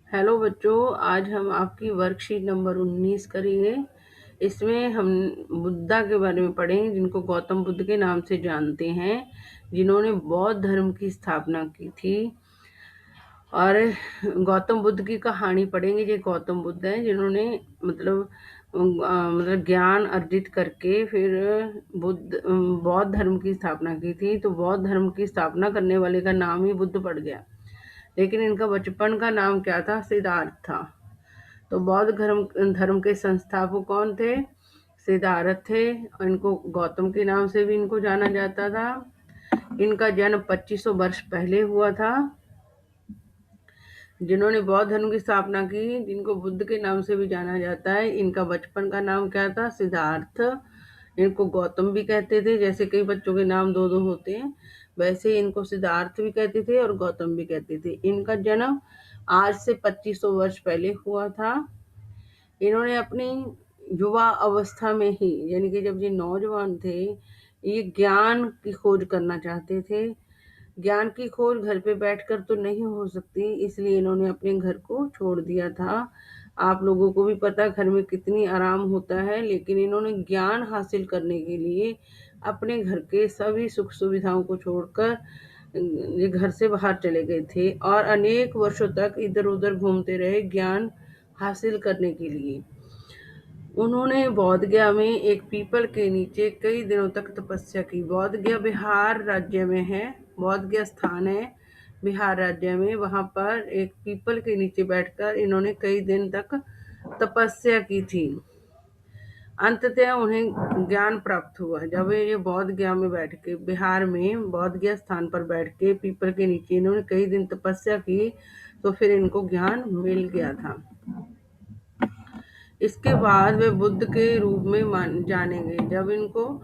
Hello बच्चों, आज हम आपकी वर्कशीट नंबर 19 करेंगे। इसमें हम बुद्धा के बारे में पढ़ेंगे, जिनको गौतम बुद्ध के नाम से जानते हैं, जिन्होंने बौद्ध धर्म की स्थापना की थी। और गौतम बुद्ध की कहानी पढ़ेंगे। ये गौतम बुद्ध हैं जिन्होंने मतलब ज्ञान अर्जित करके फिर बौद्ध धर्म की स्थापना की थी। तो बौद्ध धर्म की स्थापना करने वाले का नाम ही बुद्ध पड़ गया, लेकिन इनका बचपन का नाम क्या था? सिद्धार्थ था। तो बौद्ध धर्म धर्म के संस्थापक कौन थे? सिद्धार्थ थे। और इनको गौतम के नाम से भी इनको जाना जाता था। इनका जन्म 2500 वर्ष पहले हुआ था। जिन्होंने बौद्ध धर्म की स्थापना की, जिनको बुद्ध के नाम से भी जाना जाता है, इनका बचपन का नाम क्या था? सिद्धार्थ। इनको गौतम भी कहते थे। जैसे कई बच्चों के नाम दो दो होते हैं, वैसे इनको सिद्धार्थ भी कहते थे और गौतम भी कहते थे। इनका जन्म आज से 2500 वर्ष पहले हुआ था। इन्होंने अपनी युवा अवस्था में ही, यानी कि जब ये नौजवान थे, ये ज्ञान की खोज करना चाहते थे। ज्ञान की खोज घर पे बैठकर तो नहीं हो सकती, इसलिए इन्होंने अपने घर को छोड़ दिया था। आप लोगों को भी पता घर में कितनी आराम होता है, लेकिन इन्होंने ज्ञान हासिल करने के लिए अपने घर के सभी सुख सुविधाओं को छोड़कर ये घर से बाहर चले गए थे और अनेक वर्षों तक इधर उधर घूमते रहे ज्ञान हासिल करने के लिए। उन्होंने बोधगया में एक पीपल के नीचे कई दिनों तक तपस्या की। बोधगया बिहार राज्य में है। बोधगया स्थान है बिहार राज्य में। वहां पर एक पीपल के नीचे बैठकर इन्होंने कई दिन तक तपस्या की थी। अंततः उन्हें ज्ञान प्राप्त हुआ। जब ये बौद्ध गया में बैठ के, बिहार में बौद्ध गया स्थान पर बैठ के पीपल के नीचे इन्होंने कई दिन तपस्या की, तो फिर इनको ज्ञान मिल गया था। इसके बाद वे बुद्ध के रूप में जाने गए। जब इनको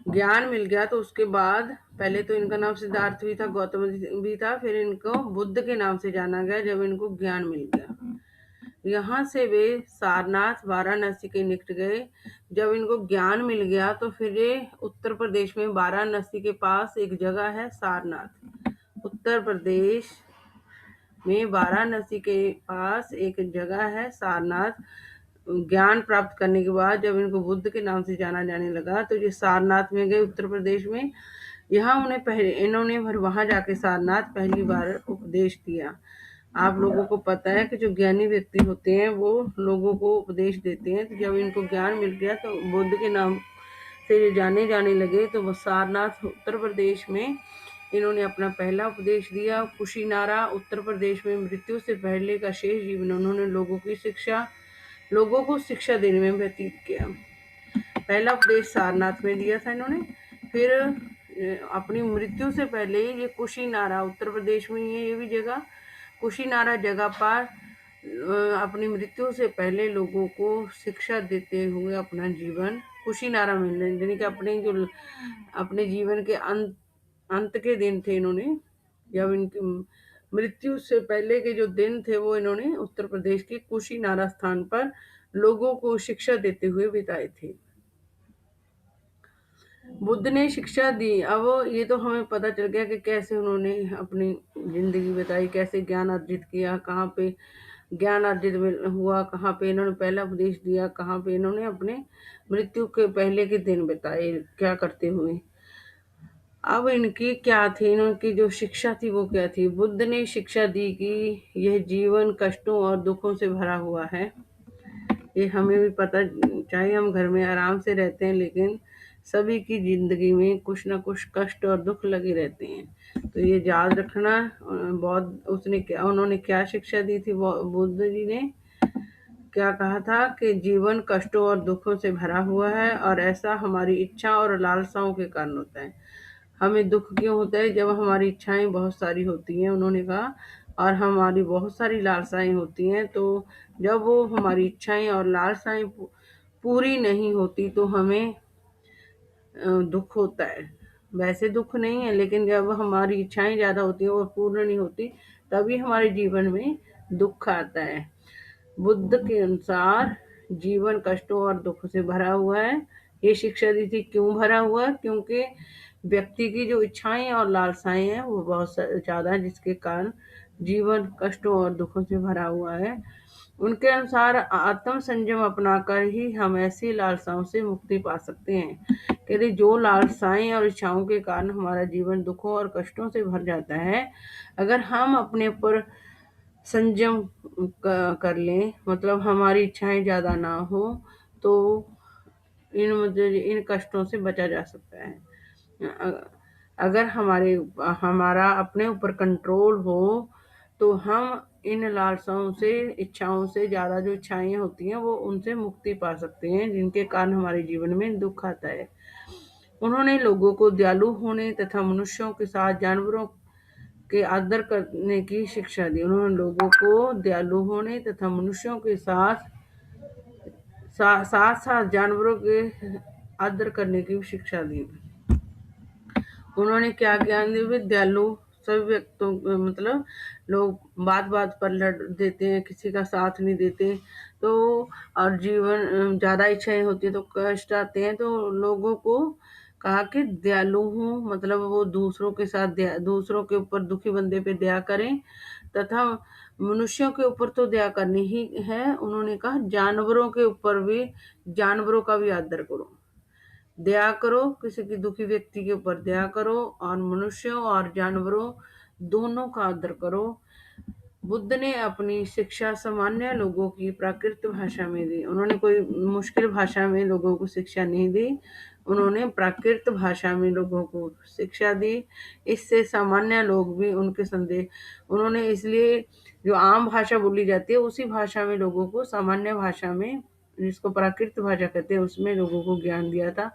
ज्ञान मिल गया तो उसके बाद पहले तो इनका नाम सिद्धार्थ भी था, गौतम भी था, फिर इनको बुद्ध के नाम से जाना गया जब इनको ज्ञान मिल गया। यहाँ से वे सारनाथ वाराणसी के निकट गए। जब इनको ज्ञान मिल गया तो फिर ये उत्तर प्रदेश में वाराणसी के पास एक जगह है सारनाथ। उत्तर प्रदेश में वाराणसी के पास एक जगह है सारनाथ। ज्ञान प्राप्त करने के बाद जब इनको बुद्ध के नाम से जाना जाने लगा तो ये सारनाथ में गए, उत्तर प्रदेश में। यहाँ इन्होंने वहां जाके सारनाथ पहली बार उपदेश दिया। आप लोगों को पता है कि जो ज्ञानी व्यक्ति होते हैं वो लोगों को उपदेश देते हैं। तो जब इनको ज्ञान मिल गया तो बुद्ध के नाम से जाने लगे। तो वो सारनाथ उत्तर प्रदेश में इन्होंने अपना पहला उपदेश दिया। कुशीनारा उत्तर प्रदेश में मृत्यु से पहले का शेष जीवन उन्होंने लोगों को शिक्षा देने में व्यतीत किया। पहला उपदेश सारनाथ में दिया था इन्होंने। फिर अपनी मृत्यु से पहले ये कुशीनारा उत्तर प्रदेश में ही है, ये भी जगह कुशीनारा जगह पर अपनी मृत्यु से पहले लोगों को शिक्षा देते हुए अपना जीवन कुशीनारा में, यानी कि अपने जीवन के अंत के दिन थे, इन्होंने जब इनकी मृत्यु से पहले के जो दिन थे वो इन्होंने उत्तर प्रदेश के कुशीनारा स्थान पर लोगों को शिक्षा देते हुए बिताए थे। बुद्ध ने शिक्षा दी। अब ये तो हमें पता चल गया कि कैसे उन्होंने अपनी जिंदगी बताई, कैसे ज्ञान अर्जित किया, कहाँ पे ज्ञान अर्जित हुआ, कहाँ पे इन्होंने पहला उपदेश दिया, कहाँ पे इन्होंने अपने मृत्यु के पहले के दिन बताए क्या करते हुए। अब इनकी क्या थी, इनकी जो शिक्षा थी वो क्या थी? बुद्ध ने शिक्षा दी कि यह जीवन कष्टों और दुखों से भरा हुआ है। ये हमें भी पता, चाहे हम घर में आराम से रहते हैं, लेकिन सभी की जिंदगी में कुछ ना कुछ कष्ट और दुख लगे रहते हैं। तो ये याद रखना। उन्होंने क्या शिक्षा दी थी? बुद्ध जी ने क्या कहा था कि जीवन कष्टों और दुखों से भरा हुआ है और ऐसा हमारी इच्छा और लालसाओं के कारण होता है। हमें दुख क्यों होता है? जब हमारी इच्छाएं बहुत सारी होती हैं, उन्होंने कहा, और हमारी बहुत सारी लालसाएं होती हैं। तो जब वो हमारी इच्छाएं और लालसाएं पूरी नहीं होती तो हमें दुख होता है। वैसे दुख नहीं है, लेकिन जब हमारी इच्छाएं ज्यादा होती हैं और पूर्ण नहीं होती, तभी हमारे जीवन में दुख आता है। बुद्ध के अनुसार जीवन कष्टों और दुख से भरा हुआ है। ये शिक्षा दी थी। क्यों भरा हुआ? क्योंकि व्यक्ति की जो इच्छाएं और लालसाएं हैं वो बहुत ज्यादा है, जिसके कारण जीवन कष्टों और दुखों से भरा हुआ है। उनके अनुसार आत्म संयम अपनाकर ही हम ऐसी लालसाओं से मुक्ति पा सकते हैं। यदि जो लालसाएं और इच्छाओं के कारण हमारा जीवन दुखों और कष्टों से भर जाता है, अगर हम अपने ऊपर संयम कर लें, मतलब हमारी इच्छाएं ज्यादा ना हो, तो इन कष्टों से बचा जा सकता है। अगर हमारा अपने ऊपर कंट्रोल हो, तो हम इन लालसाओं से, इच्छाओं से ज्यादा, जो इच्छाएं होती हैं वो उनसे मुक्ति पा सकते हैं, जिनके कारण हमारे जीवन में दुख आता है। उन्होंने लोगों को दयालु होने तथा मनुष्यों के साथ जानवरों के आदर करने की शिक्षा दी। उन्होंने लोगों को दयालु होने तथा मनुष्यों के साथ साथ जानवरों के आदर करने की भी शिक्षा दी। उन्होंने क्या ज्ञान दिया? दयालु सभी व्यक्तों, मतलब लोग बात बात पर लड़ देते हैं, किसी का साथ नहीं देते, तो और जीवन ज्यादा इच्छाएं होती है तो कष्ट आते हैं, तो लोगों को कहा कि दयालु हूँ, मतलब वो दूसरों के साथ दूसरों के ऊपर, दुखी बंदे पे दया करें, तथा मनुष्यों के ऊपर तो दया करनी ही है। उन्होंने कहा जानवरों के ऊपर भी, जानवरों का भी आदर करो, दया करो, किसी की दुखी व्यक्ति के ऊपर दया करो, और मनुष्यों और जानवरों दोनों का आदर करो। बुद्ध ने अपनी शिक्षा सामान्य लोगों की प्राकृत भाषा में दी। उन्होंने कोई मुश्किल भाषा में लोगों को शिक्षा नहीं दी, उन्होंने प्राकृत भाषा में लोगों को शिक्षा दी। इससे सामान्य लोग भी उनके संदेश, उन्होंने इसलिए जो आम भाषा बोली जाती है उसी भाषा में लोगों को, सामान्य भाषा में, जिसको प्राकृत भाषा कहते हैं, उसमें लोगों को ज्ञान दिया था,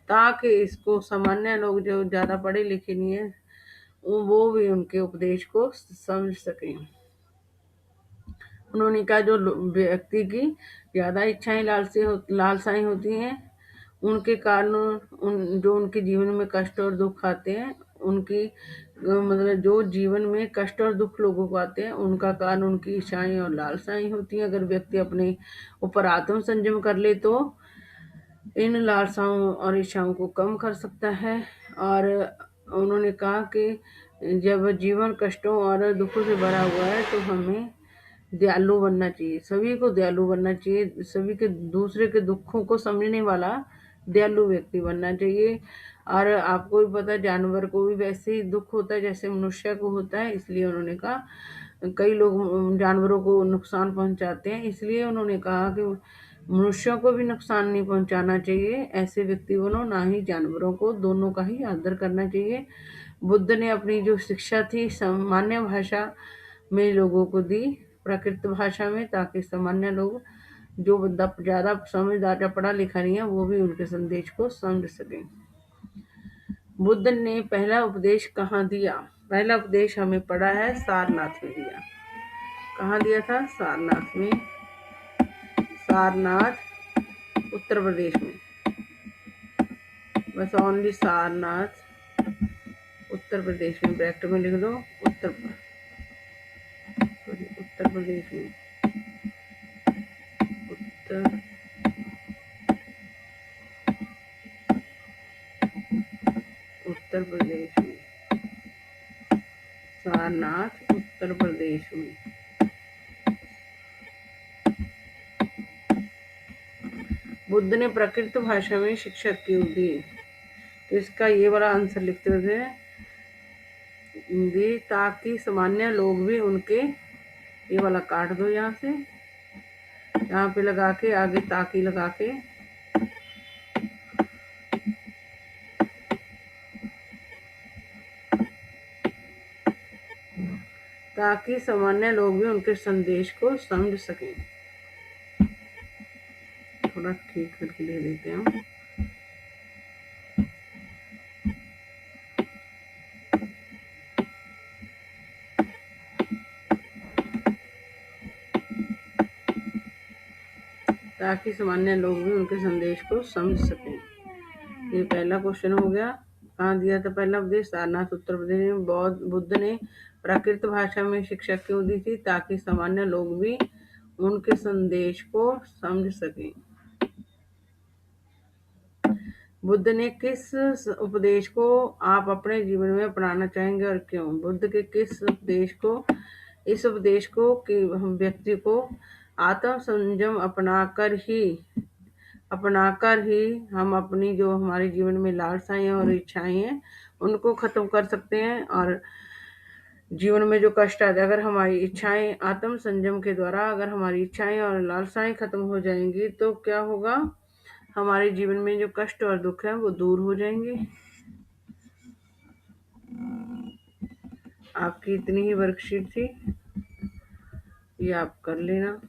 ताकि इसको सामान्य लोग जो ज्यादा पढ़े लिखे नहीं है वो भी उनके उपदेश को समझ सकें। उन्होंने कहा जो व्यक्ति की ज्यादा इच्छाएं, लालसाएं होती हैं, उनके कारण जो उनके जीवन में कष्ट और दुख आते हैं, उनकी मतलब जो जीवन में कष्ट और दुख लोगों को आते हैं, उनका कारण उनकी इच्छाएं और लालसाएं होती हैं। अगर व्यक्ति अपने ऊपर आत्म संयम कर ले तो इन लालसाओं और इच्छाओं को कम कर सकता है। और उन्होंने कहा कि जब जीवन कष्टों और दुखों से भरा हुआ है तो हमें दयालु बनना चाहिए, सभी को दयालु बनना चाहिए, सभी के, दूसरे के दुखों को समझने वाला दयालु व्यक्ति बनना चाहिए। और आपको भी पता है जानवर को भी वैसे ही दुख होता है जैसे मनुष्य को होता है, इसलिए उन्होंने कहा, कई लोग जानवरों को नुकसान पहुंचाते हैं, इसलिए उन्होंने कहा कि मनुष्यों को भी नुकसान नहीं पहुंचाना चाहिए, ऐसे व्यक्ति बनो, ना ही जानवरों को, दोनों का ही आदर करना चाहिए। बुद्ध ने अपनी जो शिक्षा थी सामान्य भाषा में लोगों को दी, प्राकृत भाषा में, ताकि सामान्य लोग, जो बंदा ज्यादा समझदार या पढ़ा लिखा नहीं है, वो भी उनके संदेश को समझ सके। बुद्ध ने पहला उपदेश कहाँ दिया? पहला उपदेश हमें पढ़ा है सारनाथ में दिया। कहाँ दिया था? सारनाथ में, सारनाथ उत्तर प्रदेश में, बस ओनली सारनाथ उत्तर प्रदेश में, ब्रैकेट में लिख दो, उत्तर प्रदेश में, उत्तर प्रदेश में, सारनाथ उत्तर प्रदेश में। बुद्ध ने प्राकृत भाषा में शिक्षा क्यों दी? तो इसका ये वाला आंसर लिखते हुए दी, ताकि सामान्य लोग भी उनके, ये वाला काट दो यहाँ से, यहाँ पे लगा के आगे ताकि लगा के, ताकि सामान्य लोग भी उनके संदेश को समझ सकें। थोड़ा ठीक करके ले देते हैं। ताकि सामान्य लोग भी उनके संदेश को समझ सकें। ये पहला क्वेश्चन हो गया। कहाँ दिया था पहला उपदेश? सारनाथ उत्तर प्रदेश में। बुद्ध ने प्राकृत भाषा में शिक्षा क्यों दी थी? ताकि सामान्य लोग भी उनके संदेश को समझ सकें। बुद्ध ने किस उपदेश को आप अपने जीवन में अपनाना चाहेंगे और क्यों? बुद्ध के किस उपदेश को इस उपदेश को कि हम व्यक्ति को आत्म संयम अपनाकर ही हम अपनी जो हमारे जीवन में लालसाएं और इच्छाएं हैं उनको खत्म कर सकते हैं। और जीवन में जो कष्ट आते अगर हमारी इच्छाएं आत्म संयम के द्वारा अगर हमारी इच्छाएं और लालसाएं खत्म हो जाएंगी तो क्या होगा, हमारे जीवन में जो कष्ट और दुख है वो दूर हो जाएंगे। आपकी इतनी ही वर्कशीट थी, ये आप कर लेना।